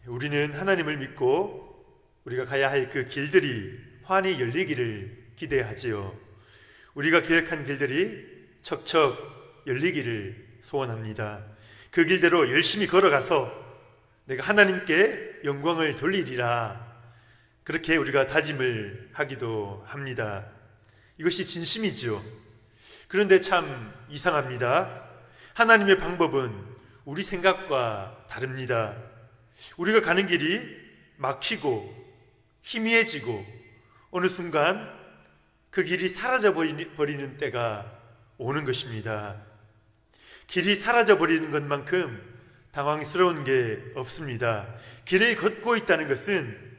우리는 하나님을 믿고 우리가 가야 할 그 길들이 환히 열리기를 기대하지요. 우리가 계획한 길들이 척척 열리기를 소원합니다. 그 길대로 열심히 걸어가서 내가 하나님께 영광을 돌리리라, 그렇게 우리가 다짐을 하기도 합니다. 이것이 진심이지요. 그런데 참 이상합니다. 하나님의 방법은 우리 생각과 다릅니다. 우리가 가는 길이 막히고 희미해지고 어느 순간 그 길이 사라져버리는 때가 오는 것입니다. 길이 사라져버리는 것만큼 당황스러운 게 없습니다. 길을 걷고 있다는 것은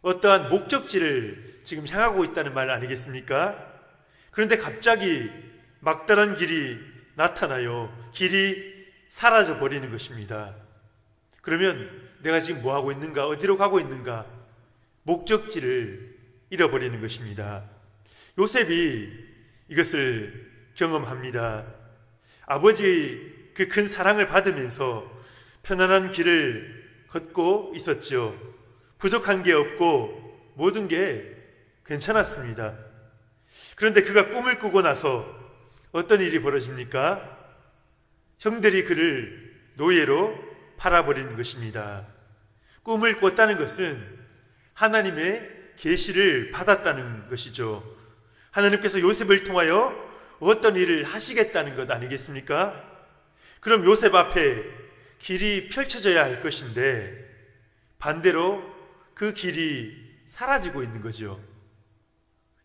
어떠한 목적지를 지금 향하고 있다는 말 아니겠습니까? 그런데 갑자기 막다른 길이 나타나요. 길이 사라져버리는 것입니다. 그러면 내가 지금 뭐하고 있는가, 어디로 가고 있는가, 목적지를 잃어버리는 것입니다. 요셉이 이것을 경험합니다. 아버지의 그 큰 사랑을 받으면서 편안한 길을 걷고 있었죠. 부족한 게 없고 모든 게 괜찮았습니다. 그런데 그가 꿈을 꾸고 나서 어떤 일이 벌어집니까? 형들이 그를 노예로 팔아버리는 것입니다. 꿈을 꿨다는 것은 하나님의 계시를 받았다는 것이죠. 하나님께서 요셉을 통하여 어떤 일을 하시겠다는 것 아니겠습니까? 그럼 요셉 앞에 길이 펼쳐져야 할 것인데 반대로 그 길이 사라지고 있는 거죠.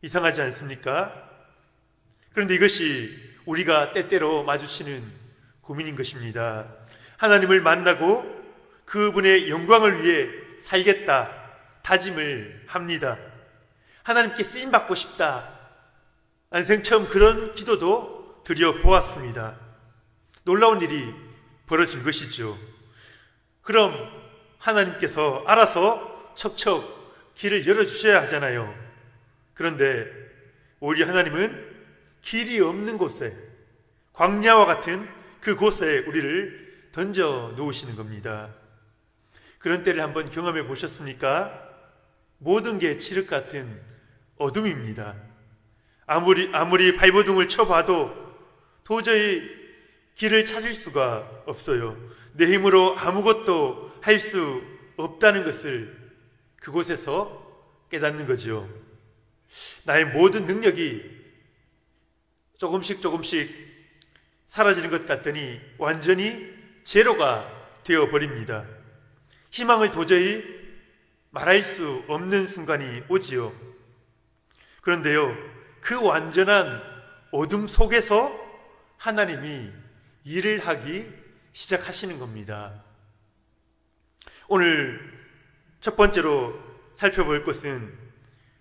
이상하지 않습니까? 그런데 이것이 우리가 때때로 마주치는 고민인 것입니다. 하나님을 만나고 그분의 영광을 위해 살겠다 다짐을 합니다. 하나님께 쓰임받고 싶다. 난생 처음 그런 기도도 드려보았습니다. 놀라운 일이 벌어진 것이죠. 그럼 하나님께서 알아서 척척 길을 열어주셔야 하잖아요. 그런데 오히려 하나님은 길이 없는 곳에, 광야와 같은 그곳에 우리를 던져 놓으시는 겁니다. 그런 때를 한번 경험해 보셨습니까? 모든 게 칠흑 같은 어둠입니다. 아무리 발버둥을 쳐봐도 도저히 길을 찾을 수가 없어요. 내 힘으로 아무것도 할 수 없다는 것을 그곳에서 깨닫는 거죠. 나의 모든 능력이 조금씩 사라지는 것 같더니 완전히 제로가 되어버립니다. 희망을 도저히 말할 수 없는 순간이 오지요. 그런데요, 그 완전한 어둠 속에서 하나님이 일을 하기 시작하시는 겁니다. 오늘 첫 번째로 살펴볼 것은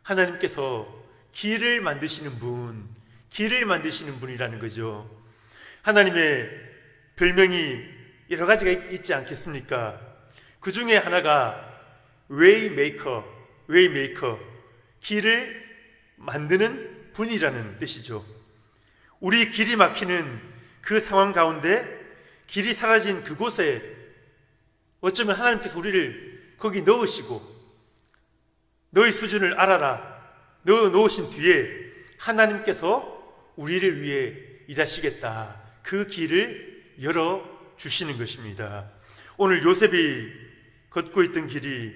하나님께서 길을 만드시는 분이라는 거죠. 하나님의 별명이 여러 가지가 있지 않겠습니까? 그 중에 하나가 웨이메이커, 길을 만드는 분이라는 뜻이죠. 우리 길이 막히는 그 상황 가운데 길이 사라진 그곳에 어쩌면 하나님께서 우리를 거기 넣으시고 너의 수준을 알아라 넣어 놓으신 뒤에 하나님께서 우리를 위해 일하시겠다, 그 길을 열어주시는 것입니다. 오늘 요셉이 걷고 있던 길이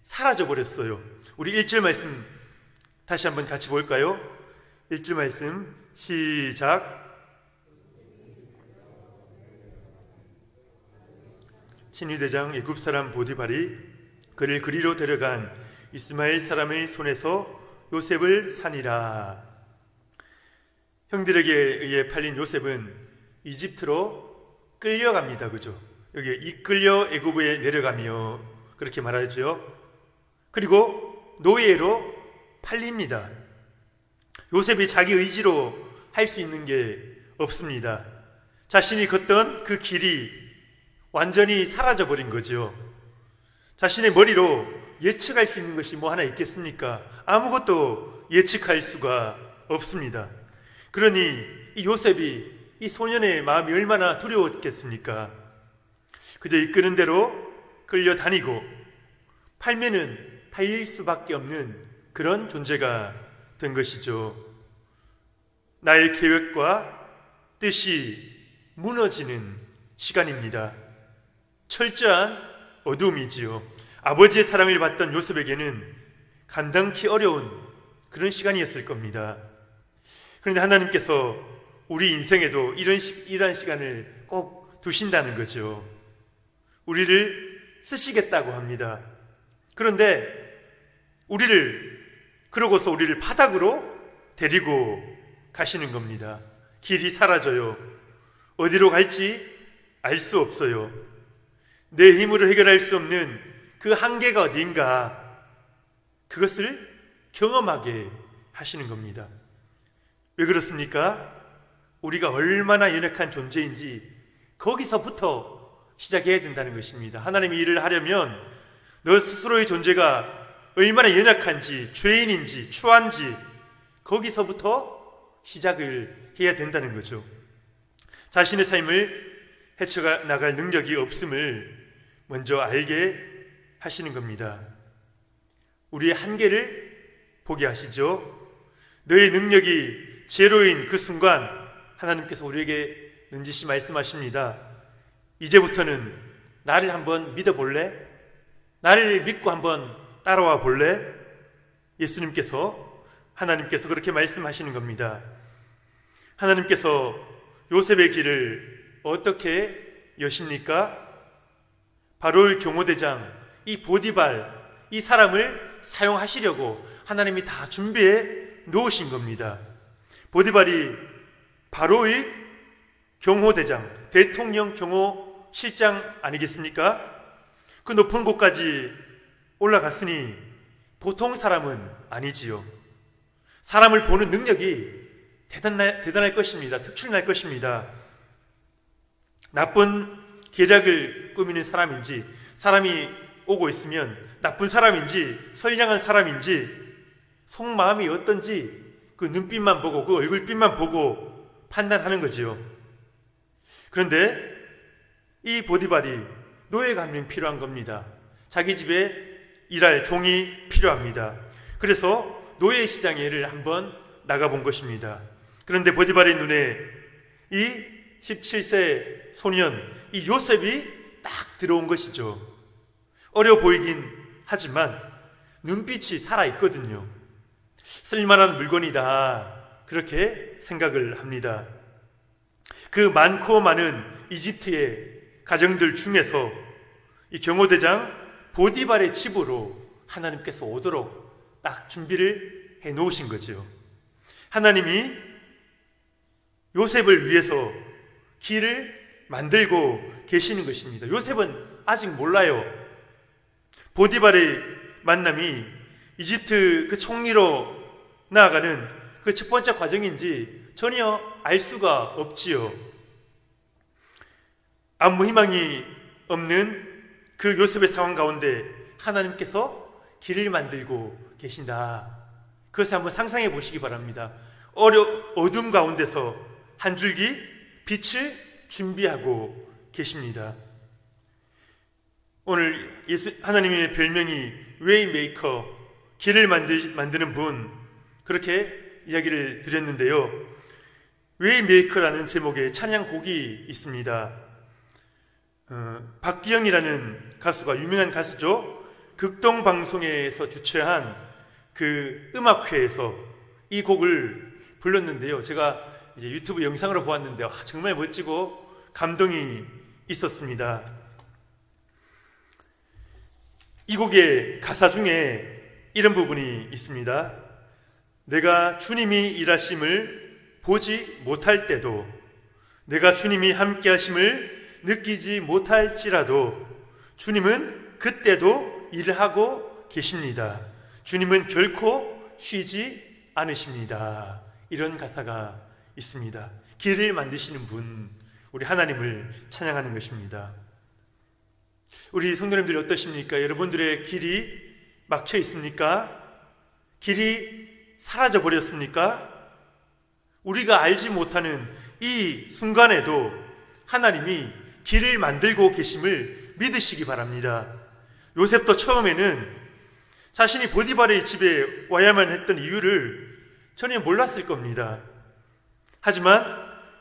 사라져버렸어요. 우리 1절 말씀 다시 한번 같이 볼까요? 1절 말씀 시작. 친위대장 애굽 사람 보디발이 그를 그리로 데려간 이스마엘 사람의 손에서 요셉을 사니라. 형들에게 의해 팔린 요셉은 이집트로 끌려갑니다. 그죠? 여기 이끌려 애굽에 내려가며 그렇게 말하죠. 그리고 노예로 팔립니다. 요셉이 자기 의지로 할 수 있는 게 없습니다. 자신이 걷던 그 길이 완전히 사라져버린 거죠. 자신의 머리로 예측할 수 있는 것이 뭐 하나 있겠습니까? 아무것도 예측할 수가 없습니다. 그러니 이 요셉이, 이 소년의 마음이 얼마나 두려웠겠습니까? 그저 이끄는 대로 끌려다니고 팔면은 팔릴 수밖에 없는 그런 존재가 된 것이죠. 나의 계획과 뜻이 무너지는 시간입니다. 철저한 어둠이지요. 아버지의 사랑을 받던 요셉에게는 감당치 어려운 그런 시간이었을 겁니다. 그런데 하나님께서 우리 인생에도 이러한 시간을 꼭 두신다는 거죠. 우리를 쓰시겠다고 합니다. 그런데 그러고서 우리를 바닥으로 데리고 가시는 겁니다. 길이 사라져요. 어디로 갈지 알 수 없어요. 내 힘으로 해결할 수 없는 그 한계가 어디인가, 그것을 경험하게 하시는 겁니다. 왜 그렇습니까? 우리가 얼마나 연약한 존재인지 거기서부터 시작해야 된다는 것입니다. 하나님의 일을 하려면 너 스스로의 존재가 얼마나 연약한지, 죄인인지, 추한지 거기서부터 시작을 해야 된다는 거죠. 자신의 삶을 헤쳐나갈 능력이 없음을 먼저 알게 하시는 겁니다. 우리의 한계를 보게 하시죠. 너의 능력이 제로인 그 순간 하나님께서 우리에게 넌지시 말씀하십니다. 이제부터는 나를 한번 믿어볼래? 나를 믿고 한번 따라와 볼래? 하나님께서 그렇게 말씀하시는 겁니다. 하나님께서 요셉의 길을 어떻게 여십니까? 바로의 경호대장, 이 보디발, 이 사람을 사용하시려고 하나님이 다 준비해 놓으신 겁니다. 보디발이 바로의 경호대장, 대통령 경호실장 아니겠습니까? 그 높은 곳까지 올라갔으니 보통 사람은 아니지요. 사람을 보는 능력이 대단할 것입니다. 특출날 것입니다. 나쁜 계략을 꾸미는 사람인지, 사람이 오고 있으면 나쁜 사람인지 선량한 사람인지 속마음이 어떤지 그 눈빛만 보고, 그 얼굴빛만 보고 판단하는 거지요. 그런데 이 보디발이 노예가 한 명 필요한 겁니다. 자기 집에 일할 종이 필요합니다. 그래서 노예 시장에를 한번 나가본 것입니다. 그런데 보디발의 눈에 이 17세 소년, 이 요셉이 딱 들어온 것이죠. 어려 보이긴 하지만 눈빛이 살아있거든요. 쓸만한 물건이다, 그렇게 생각을 합니다. 그 많고 많은 이집트의 가정들 중에서 이 경호대장 보디발의 집으로 하나님께서 오도록 딱 준비를 해 놓으신 거죠. 하나님이 요셉을 위해서 길을 만들고 계시는 것입니다. 요셉은 아직 몰라요. 보디발의 만남이 이집트 그 총리로 나아가는 그 첫 번째 과정인지 전혀 알 수가 없지요. 아무 희망이 없는 그 요셉의 상황 가운데 하나님께서 길을 만들고 계신다. 그것을 한번 상상해 보시기 바랍니다. 어둠 가운데서 한 줄기 빛을 준비하고 계십니다. 오늘 하나님의 별명이 웨이메이커, 길을 만드는 분, 그렇게 이야기를 드렸는데요. 웨이메이커라는 제목의 찬양곡이 있습니다. 박기영이라는 가수가, 유명한 가수죠. 극동방송에서 주최한 그 음악회에서 이 곡을 불렀는데요. 제가 이제 유튜브 영상으로 보았는데 정말 멋지고 감동이 있었습니다. 이 곡의 가사 중에 이런 부분이 있습니다. 내가 주님이 일하심을 보지 못할 때도, 내가 주님이 함께 하심을 느끼지 못할지라도 주님은 그때도 일을 하고 계십니다. 주님은 결코 쉬지 않으십니다. 이런 가사가 있습니다. 길을 만드시는 분, 우리 하나님을 찬양하는 것입니다. 우리 성도님들이 어떠십니까? 여러분들의 길이 막혀 있습니까? 길이 사라져 버렸습니까? 우리가 알지 못하는 이 순간에도 하나님이 길을 만들고 계심을 믿으시기 바랍니다. 요셉도 처음에는 자신이 보디발의 집에 와야만 했던 이유를 전혀 몰랐을 겁니다. 하지만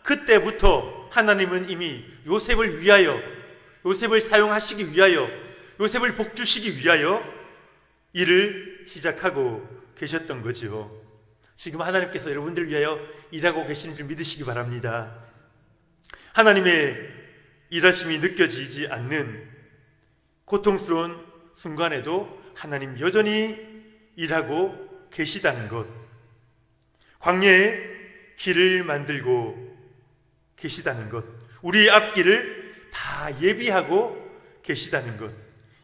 그때부터 하나님은 이미 요셉을 위하여, 요셉을 사용하시기 위하여, 요셉을 복주시기 위하여 일을 시작하고 계셨던 거죠. 지금 하나님께서 여러분들을 위하여 일하고 계시는 줄 믿으시기 바랍니다. 하나님의 일하심이 느껴지지 않는 고통스러운 순간에도 하나님 여전히 일하고 계시다는 것, 광야에 길을 만들고 계시다는 것, 우리의 앞길을 다 예비하고 계시다는 것,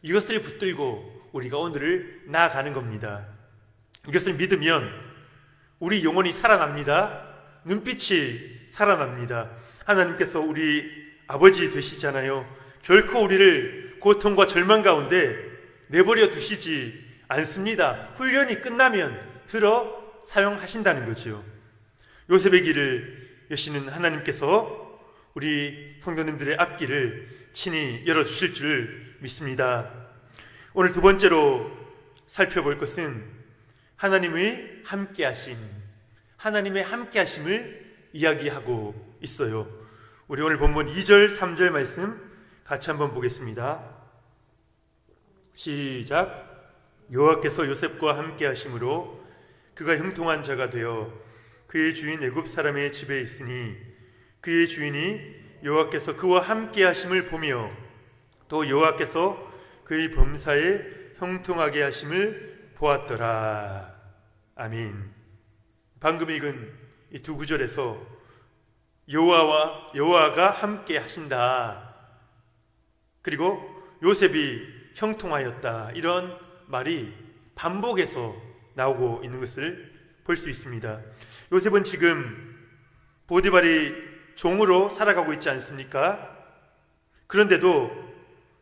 이것을 붙들고 우리가 오늘을 나아가는 겁니다. 이것을 믿으면 우리 영혼이 살아납니다. 눈빛이 살아납니다. 하나님께서 우리 아버지 되시잖아요. 결코 우리를 고통과 절망 가운데 내버려 두시지 않습니다. 훈련이 끝나면 들어 사용하신다는 거죠. 요셉의 길을 여시는 하나님께서 우리 성도님들의 앞길을 친히 열어주실 줄 믿습니다. 오늘 두 번째로 살펴볼 것은 하나님의 함께하심, 하나님의 함께하심을 이야기하고 있어요. 우리 오늘 본문 2절, 3절 말씀 같이 한번 보겠습니다. 시작. 여호와께서 요셉과 함께하심으로 그가 형통한 자가 되어 그의 주인 애굽 사람의 집에 있으니 그의 주인이 여호와께서 그와 함께하심을 보며 또 여호와께서 그의 범사에 형통하게 하심을 보았더라. 아멘. 방금 읽은 이 두 구절에서 여호와가 함께 하신다, 그리고 요셉이 형통하였다, 이런 말이 반복해서 나오고 있는 것을 볼 수 있습니다. 요셉은 지금 보디발의 종으로 살아가고 있지 않습니까? 그런데도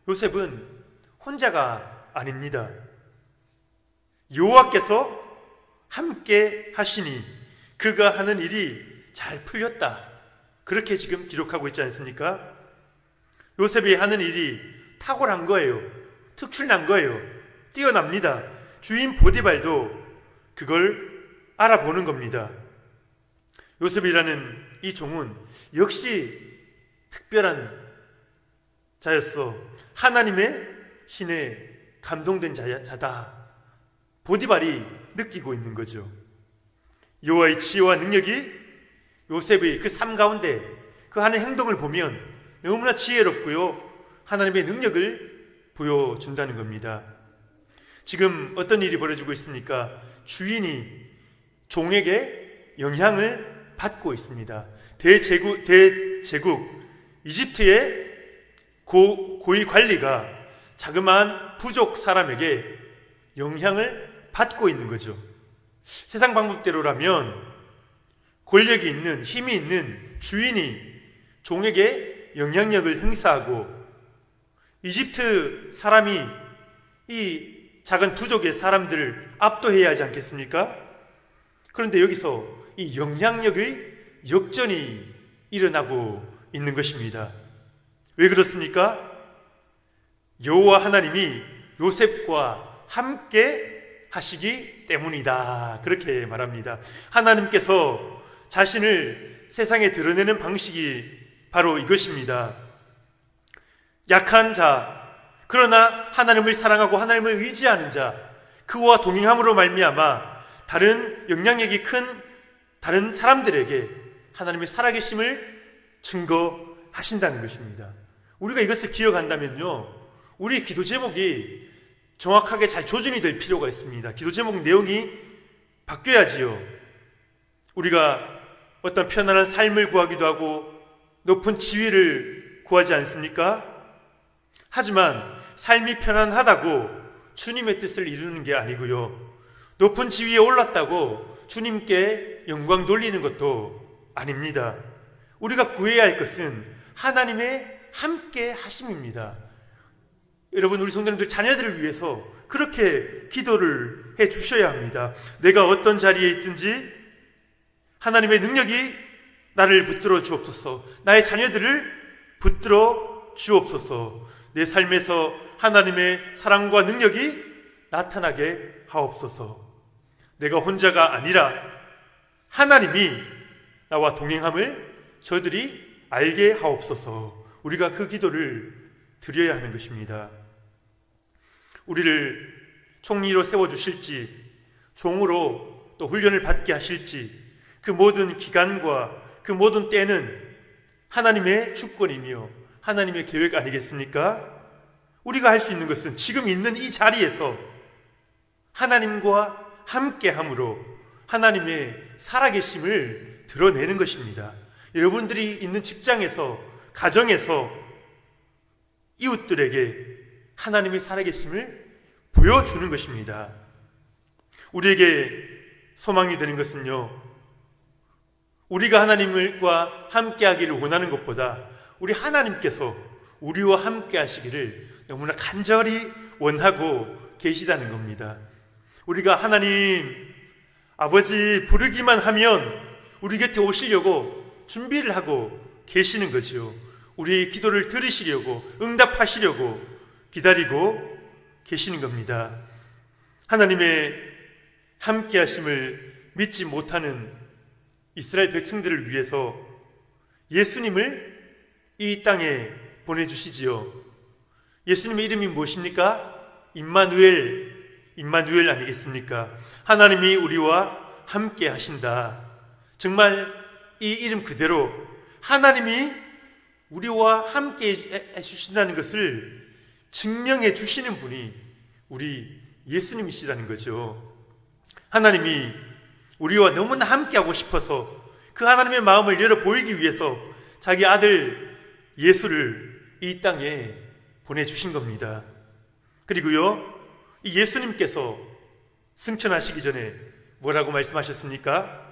요셉은 혼자가 아닙니다. 여호와께서 함께 하시니 그가 하는 일이 잘 풀렸다, 그렇게 지금 기록하고 있지 않습니까? 요셉이 하는 일이 탁월한 거예요. 특출난 거예요. 뛰어납니다. 주인 보디발도 그걸 알아보는 겁니다. 요셉이라는 이 종은 역시 특별한 자였어. 하나님의 신에 감동된 자다, 보디발이 느끼고 있는 거죠. 여호와의 지혜와 능력이 요셉의 그 삶 가운데 그 하는 행동을 보면 너무나 지혜롭고요, 하나님의 능력을 보여준다는 겁니다. 지금 어떤 일이 벌어지고 있습니까? 주인이 종에게 영향을 받고 있습니다. 대제국 이집트의 고위 관리가 자그마한 부족 사람에게 영향을 받고 있는 거죠. 세상 방법대로라면 권력이 있는, 힘이 있는 주인이 종에게 영향력을 행사하고 이집트 사람이 이 작은 부족의 사람들을 압도해야 하지 않겠습니까? 그런데 여기서 이 영향력의 역전이 일어나고 있는 것입니다. 왜 그렇습니까? 여호와 하나님이 요셉과 함께 하시기 때문이다, 그렇게 말합니다. 하나님께서 자신을 세상에 드러내는 방식이 바로 이것입니다. 약한 자, 그러나 하나님을 사랑하고 하나님을 의지하는 자, 그와 동행함으로 말미암아 다른 영향력이 큰 다른 사람들에게 하나님의 살아계심을 증거하신다는 것입니다. 우리가 이것을 기억한다면요, 우리 기도 제목이 정확하게 잘 조준이 될 필요가 있습니다. 기도 제목 내용이 바뀌어야지요. 우리가 어떤 편안한 삶을 구하기도 하고 높은 지위를 구하지 않습니까? 하지만 삶이 편안하다고 주님의 뜻을 이루는 게 아니고요, 높은 지위에 올랐다고 주님께 영광 돌리는 것도 아닙니다. 우리가 구해야 할 것은 하나님의 함께 하심입니다. 여러분, 우리 성도님들 자녀들을 위해서 그렇게 기도를 해 주셔야 합니다. 내가 어떤 자리에 있든지 하나님의 능력이 나를 붙들어 주옵소서, 나의 자녀들을 붙들어 주옵소서, 내 삶에서 하나님의 사랑과 능력이 나타나게 하옵소서. 내가 혼자가 아니라 하나님이 나와 동행함을 저들이 알게 하옵소서. 우리가 그 기도를 드려야 하는 것입니다. 우리를 총리로 세워주실지, 종으로 또 훈련을 받게 하실지, 그 모든 기간과 그 모든 때는 하나님의 주권이며 하나님의 계획 아니겠습니까? 우리가 할 수 있는 것은 지금 있는 이 자리에서 하나님과 함께함으로 하나님의 살아계심을 드러내는 것입니다. 여러분들이 있는 직장에서, 가정에서 이웃들에게 하나님의 살아계심을 보여주는 것입니다. 우리에게 소망이 되는 것은요, 우리가 하나님과 함께하기를 원하는 것보다 우리 하나님께서 우리와 함께 하시기를 너무나 간절히 원하고 계시다는 겁니다. 우리가 하나님 아버지 부르기만 하면 우리 곁에 오시려고 준비를 하고 계시는 거죠. 우리의 기도를 들으시려고, 응답하시려고 기다리고 계시는 겁니다. 하나님의 함께 하심을 믿지 못하는 이스라엘 백성들을 위해서 예수님을 이 땅에 보내주시지요. 예수님의 이름이 무엇입니까? 임마누엘 아니겠습니까? 하나님이 우리와 함께 하신다. 정말 이 이름 그대로 하나님이 우리와 함께 해주신다는 것을 증명해 주시는 분이 우리 예수님이시라는 거죠. 하나님이 우리와 너무나 함께하고 싶어서 그 하나님의 마음을 열어 보이기 위해서 자기 아들 예수를 이 땅에 보내주신 겁니다. 그리고요, 이 예수님께서 승천하시기 전에 뭐라고 말씀하셨습니까?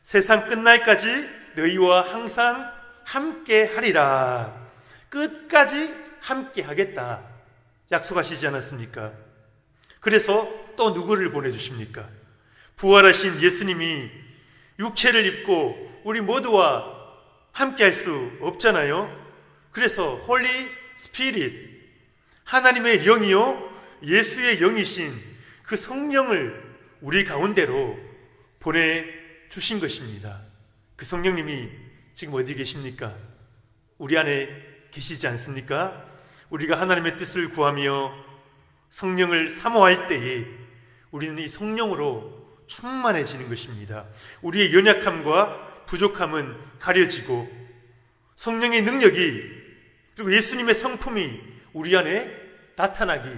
세상 끝날까지 너희와 항상 함께 하리라. 끝까지 함께 하겠다 약속하시지 않았습니까? 그래서 또 누구를 보내주십니까? 부활하신 예수님이 육체를 입고 우리 모두와 함께 할 수 없잖아요. 그래서 홀리 스피릿, 하나님의 영이요 예수의 영이신 그 성령을 우리 가운데로 보내주신 것입니다. 그 성령님이 지금 어디 계십니까? 우리 안에 계시지 않습니까? 우리가 하나님의 뜻을 구하며 성령을 사모할 때에 우리는 이 성령으로 충만해지는 것입니다. 우리의 연약함과 부족함은 가려지고 성령의 능력이, 그리고 예수님의 성품이 우리 안에 나타나기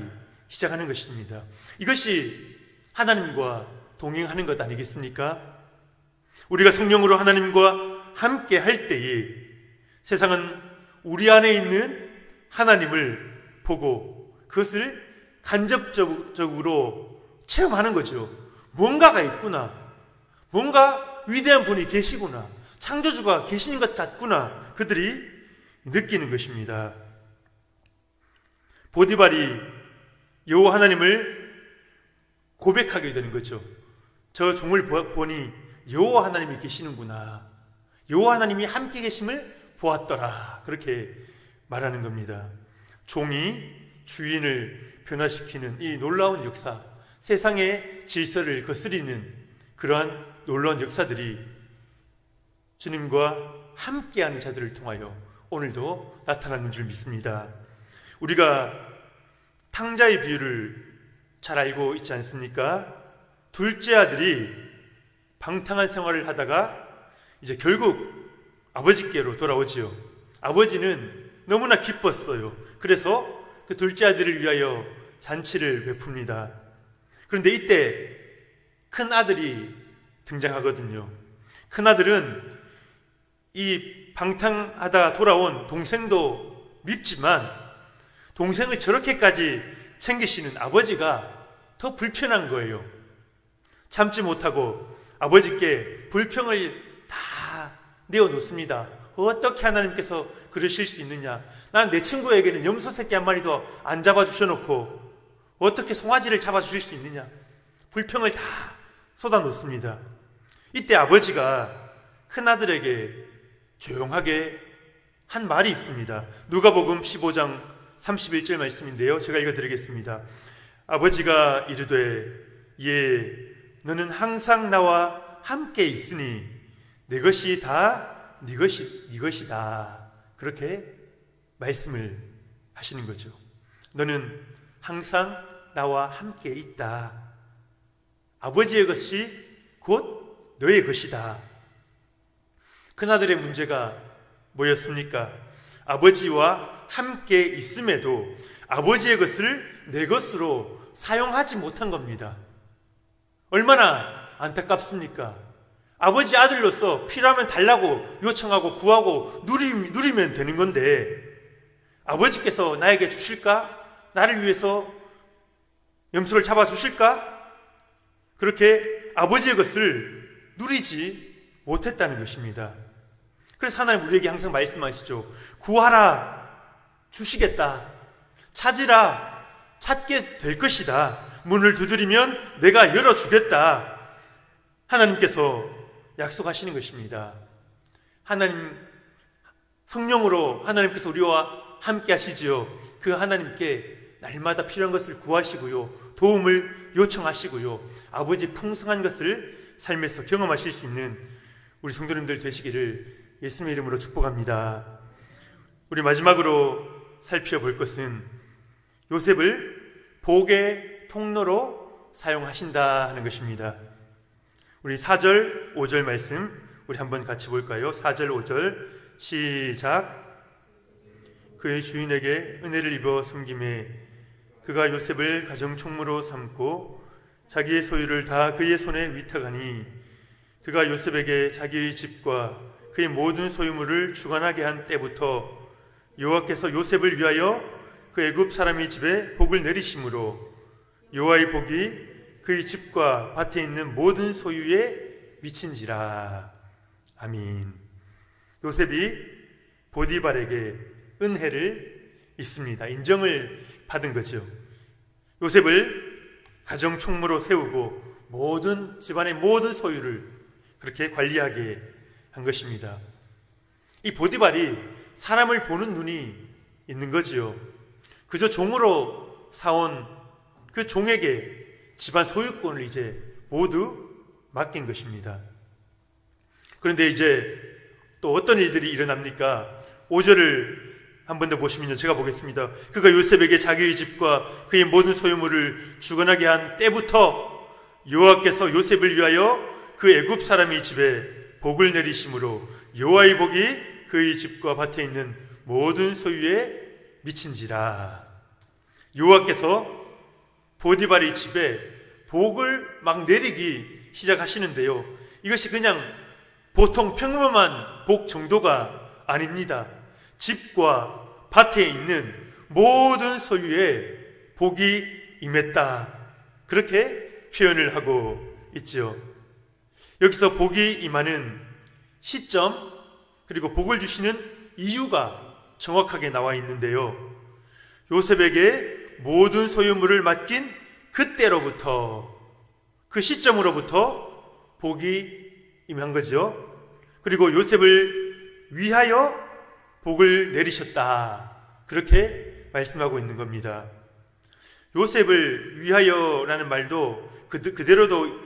시작하는 것입니다. 이것이 하나님과 동행하는 것 아니겠습니까? 우리가 성령으로 하나님과 함께 할 때에 세상은 우리 안에 있는 하나님을 보고 그것을 간접적으로 체험하는 거죠. 뭔가가 있구나, 뭔가 위대한 분이 계시구나, 창조주가 계시는 것 같구나, 그들이 느끼는 것입니다. 보디발이 여호와 하나님을 고백하게 되는 거죠. 저 종을 보니 여호와 하나님이 계시는구나, 여호와 하나님이 함께 계심을 보았더라, 그렇게 말하는 겁니다. 종이 주인을 변화시키는 이 놀라운 역사, 세상의 질서를 거스리는 그러한 놀라운 역사들이 주님과 함께하는 자들을 통하여 오늘도 나타나는 줄 믿습니다. 우리가 탕자의 비유를 잘 알고 있지 않습니까? 둘째 아들이 방탕한 생활을 하다가 이제 결국 아버지께로 돌아오지요. 아버지는 너무나 기뻤어요. 그래서 그 둘째 아들을 위하여 잔치를 베풉니다. 그런데 이때 큰 아들이 등장하거든요. 큰 아들은 이 방탕하다 돌아온 동생도 밉지만 동생을 저렇게까지 챙기시는 아버지가 더 불편한 거예요. 참지 못하고 아버지께 불평을 다 내어놓습니다. 어떻게 하나님께서 그러실 수 있느냐? 난 내 친구에게는 염소 새끼 한 마리도 안 잡아주셔놓고 어떻게 송아지를 잡아주실 수 있느냐? 불평을 다 쏟아놓습니다. 이때 아버지가 큰아들에게 조용하게 한 말이 있습니다. 누가복음 15장 31절 말씀인데요. 제가 읽어드리겠습니다. 아버지가 이르되 예 너는 항상 나와 함께 있으니 내 것이 다 네 것이다. 그렇게 말씀을 하시는 거죠. 너는 항상 나와 함께 있다. 아버지의 것이 곧 너의 것이다. 큰아들의 문제가 뭐였습니까? 아버지와 함께 있음에도 아버지의 것을 내 것으로 사용하지 못한 겁니다. 얼마나 안타깝습니까? 아버지 아들로서 필요하면 달라고 요청하고 구하고 누리면 되는 건데 아버지께서 나에게 주실까? 나를 위해서 염소를 잡아 주실까? 그렇게 아버지의 것을 누리지 못했다는 것입니다. 그래서 하나님 우리에게 항상 말씀하시죠. 구하라 주시겠다. 찾으라 찾게 될 것이다. 문을 두드리면 내가 열어주겠다. 하나님께서 약속하시는 것입니다. 하나님 성령으로 하나님께서 우리와 함께 하시지요. 그 하나님께 날마다 필요한 것을 구하시고요. 도움을 요청하시고요. 아버지 풍성한 것을 삶에서 경험하실 수 있는 우리 성도님들 되시기를 예수님의 이름으로 축복합니다. 우리 마지막으로 살펴볼 것은 요셉을 복의 통로로 사용하신다 하는 것입니다. 우리 4절, 5절 말씀 우리 한번 같이 볼까요? 4절, 5절 시작. 그의 주인에게 은혜를 입어 섬김에 그가 요셉을 가정총무로 삼고 자기의 소유를 다 그의 손에 위탁하니 그가 요셉에게 자기의 집과 그의 모든 소유물을 주관하게 한 때부터 여호와께서 요셉을 위하여 그 애굽 사람의 집에 복을 내리심으로 여호와의 복이 그의 집과 밭에 있는 모든 소유에 미친지라. 아멘. 요셉이 보디발에게 은혜를 입습니다. 인정을 받은 거죠. 요셉을 가정총무로 세우고 모든 집안의 모든 소유를 그렇게 관리하게 한 것입니다. 이 보디발이 사람을 보는 눈이 있는 거지요. 그저 종으로 사온 그 종에게 집안 소유권을 이제 모두 맡긴 것입니다. 그런데 이제 또 어떤 일들이 일어납니까? 5절을 한 번 더 보시면요. 제가 보겠습니다. 그가 요셉에게 자기의 집과 그의 모든 소유물을 주관하게 한 때부터 여호와께서 요셉을 위하여 그 애굽 사람의 집에 복을 내리심으로 여호와의 복이 그의 집과 밭에 있는 모든 소유에 미친지라. 여호와께서 보디발의 집에 복을 막 내리기 시작하시는데요. 이것이 그냥 보통 평범한 복 정도가 아닙니다. 집과 밭에 있는 모든 소유에 복이 임했다. 그렇게 표현을 하고 있죠. 여기서 복이 임하는 시점 그리고 복을 주시는 이유가 정확하게 나와 있는데요. 요셉에게 모든 소유물을 맡긴 그때로부터 그 시점으로부터 복이 임한 거죠. 그리고 요셉을 위하여 복을 내리셨다. 그렇게 말씀하고 있는 겁니다. 요셉을 위하여라는 말도 그대로도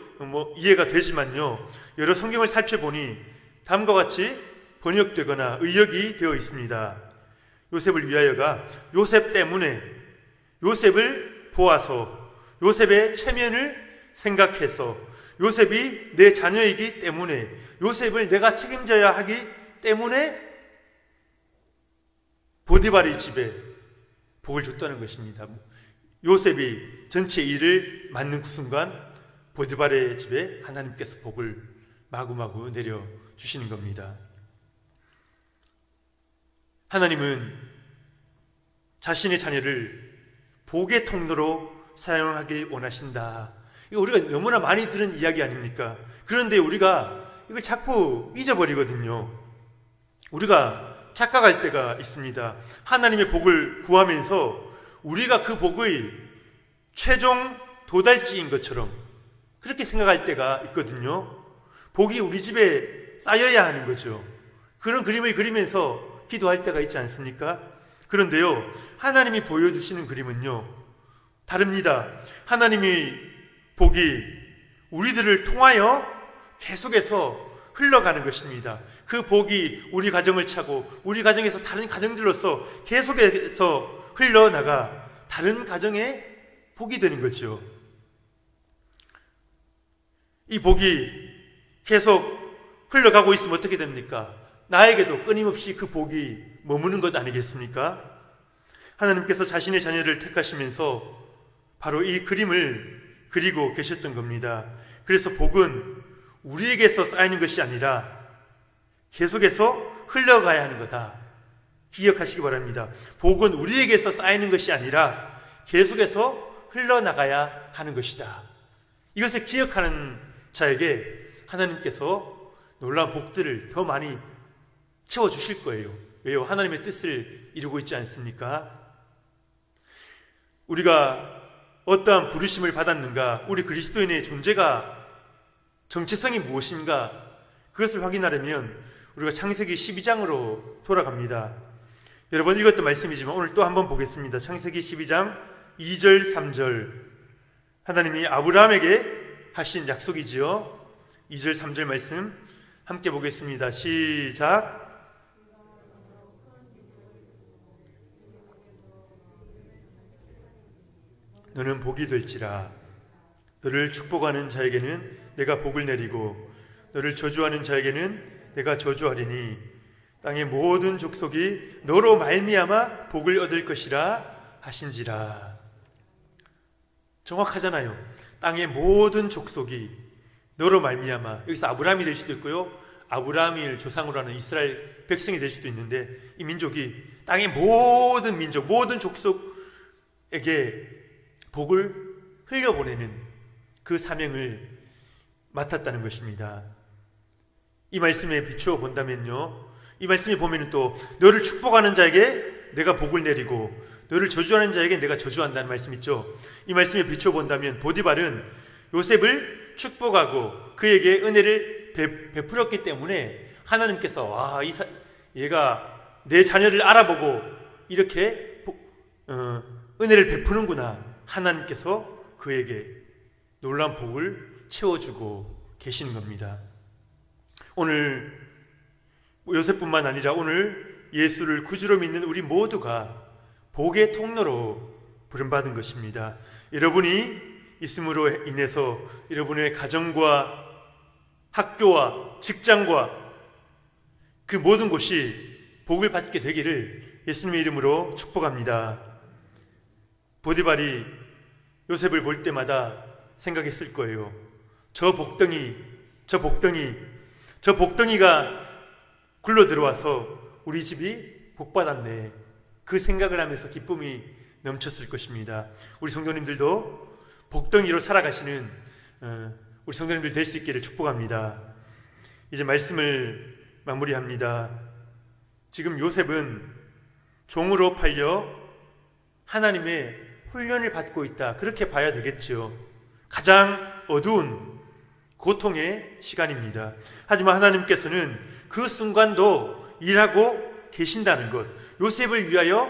이해가 되지만요. 여러 성경을 살펴보니 다음과 같이 번역되거나 의역이 되어 있습니다. 요셉을 위하여가 요셉 때문에 요셉을 보아서 요셉의 체면을 생각해서 요셉이 내 자녀이기 때문에 요셉을 내가 책임져야 하기 때문에 보디발의 집에 복을 줬다는 것입니다. 요셉이 전체 일을 맡는 그 순간 보디발의 집에 하나님께서 복을 마구마구 내려주시는 겁니다. 하나님은 자신의 자녀를 복의 통로로 사용하길 원하신다. 이거 우리가 너무나 많이 들은 이야기 아닙니까? 그런데 우리가 이걸 자꾸 잊어버리거든요. 우리가 착각할 때가 있습니다. 하나님의 복을 구하면서 우리가 그 복의 최종 도달지인 것처럼 그렇게 생각할 때가 있거든요. 복이 우리 집에 쌓여야 하는 거죠. 그런 그림을 그리면서 기도할 때가 있지 않습니까? 그런데요, 하나님이 보여주시는 그림은요, 다릅니다. 하나님이 복이 우리들을 통하여 계속해서 흘러가는 것입니다. 그 복이 우리 가정을 차고 우리 가정에서 다른 가정들로서 계속해서 흘러나가 다른 가정에 복이 되는 거죠. 이 복이 계속 흘러가고 있으면 어떻게 됩니까? 나에게도 끊임없이 그 복이 머무는 것 아니겠습니까? 하나님께서 자신의 자녀를 택하시면서 바로 이 그림을 그리고 계셨던 겁니다. 그래서 복은 우리에게서 쌓이는 것이 아니라 계속해서 흘러가야 하는 거다. 기억하시기 바랍니다. 복은 우리에게서 쌓이는 것이 아니라 계속해서 흘러나가야 하는 것이다. 이것을 기억하는 자에게 하나님께서 놀라운 복들을 더 많이 채워주실 거예요. 왜요? 하나님의 뜻을 이루고 있지 않습니까? 우리가 어떠한 부르심을 받았는가, 우리 그리스도인의 존재가 정체성이 무엇인가, 그것을 확인하려면 우리가 창세기 12장으로 돌아갑니다. 여러 번 읽었던 말씀이지만 오늘 또 한번 보겠습니다. 창세기 12장 2절 3절 하나님이 아브라함에게 하신 약속이지요. 2절 3절 말씀 함께 보겠습니다. 시작. 너는 복이 될지라. 너를 축복하는 자에게는 내가 복을 내리고 너를 저주하는 자에게는 내가 저주하리니 땅의 모든 족속이 너로 말미암아 복을 얻을 것이라 하신지라. 정확하잖아요. 땅의 모든 족속이 너로 말미암아, 여기서 아브라함이 될 수도 있고요, 아브라함을 조상으로 하는 이스라엘 백성이 될 수도 있는데, 이 민족이 땅의 모든 민족, 모든 족속에게 복을 흘려보내는 그 사명을 맡았다는 것입니다. 이 말씀에 비추어 본다면요, 이 말씀에 보면 또 너를 축복하는 자에게 내가 복을 내리고 너를 저주하는 자에게 내가 저주한다는 말씀 있죠. 이 말씀에 비추어 본다면 보디발은 요셉을 축복하고 그에게 은혜를 베풀었기 때문에 하나님께서 얘가 내 자녀를 알아보고 이렇게 은혜를 베푸는구나, 하나님께서 그에게 놀라운 복을 채워주고 계시는 겁니다. 오늘 요셉뿐만 아니라 오늘 예수를 구주로 믿는 우리 모두가 복의 통로로 부름받은 것입니다. 여러분이 있음으로 인해서 여러분의 가정과 학교와 직장과 그 모든 곳이 복을 받게 되기를 예수님의 이름으로 축복합니다. 보디발이 요셉을 볼 때마다 생각했을 거예요. 저 복덩이가 굴러 들어와서 우리 집이 복받았네. 그 생각을 하면서 기쁨이 넘쳤을 것입니다. 우리 성도님들도 복덩이로 살아가시는 우리 성도님들 될 수 있기를 축복합니다. 이제 말씀을 마무리합니다. 지금 요셉은 종으로 팔려 하나님의 훈련을 받고 있다, 그렇게 봐야 되겠죠. 가장 어두운 고통의 시간입니다. 하지만 하나님께서는 그 순간도 일하고 계신다는 것, 요셉을 위하여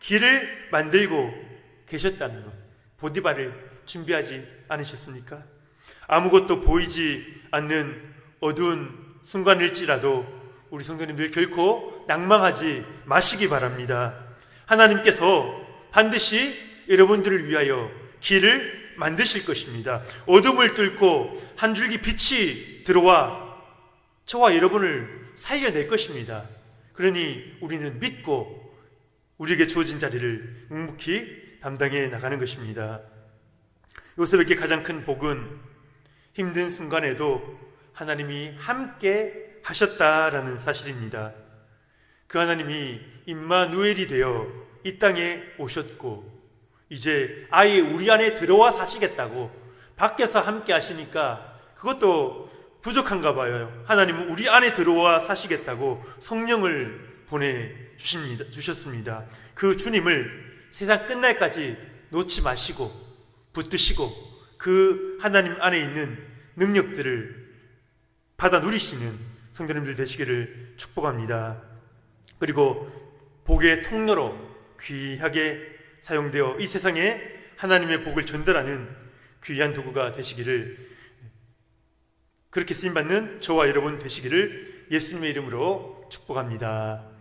길을 만들고 계셨다는 것, 보디발을 준비하지 않으셨습니까? 아무것도 보이지 않는 어두운 순간일지라도 우리 성도님들 결코 낭망하지 마시기 바랍니다. 하나님께서 반드시 여러분들을 위하여 길을 만드실 것입니다. 어둠을 뚫고 한 줄기 빛이 들어와 저와 여러분을 살려낼 것입니다. 그러니 우리는 믿고 우리에게 주어진 자리를 묵묵히 담당해 나가는 것입니다. 요셉에게 가장 큰 복은 힘든 순간에도 하나님이 함께 하셨다라는 사실입니다. 그 하나님이 임마누엘이 되어 이 땅에 오셨고 이제 아예 우리 안에 들어와 사시겠다고, 밖에서 함께 하시니까 그것도 부족한가 봐요. 하나님은 우리 안에 들어와 사시겠다고 성령을 보내주셨습니다. 그 주님을 세상 끝날까지 놓지 마시고 붙드시고 그 하나님 안에 있는 능력들을 받아 누리시는 성도님들 되시기를 축복합니다. 그리고 복의 통로로 귀하게 사용되어 이 세상에 하나님의 복을 전달하는 귀한 도구가 되시기를, 그렇게 쓰임받는 저와 여러분 되시기를 예수님의 이름으로 축복합니다.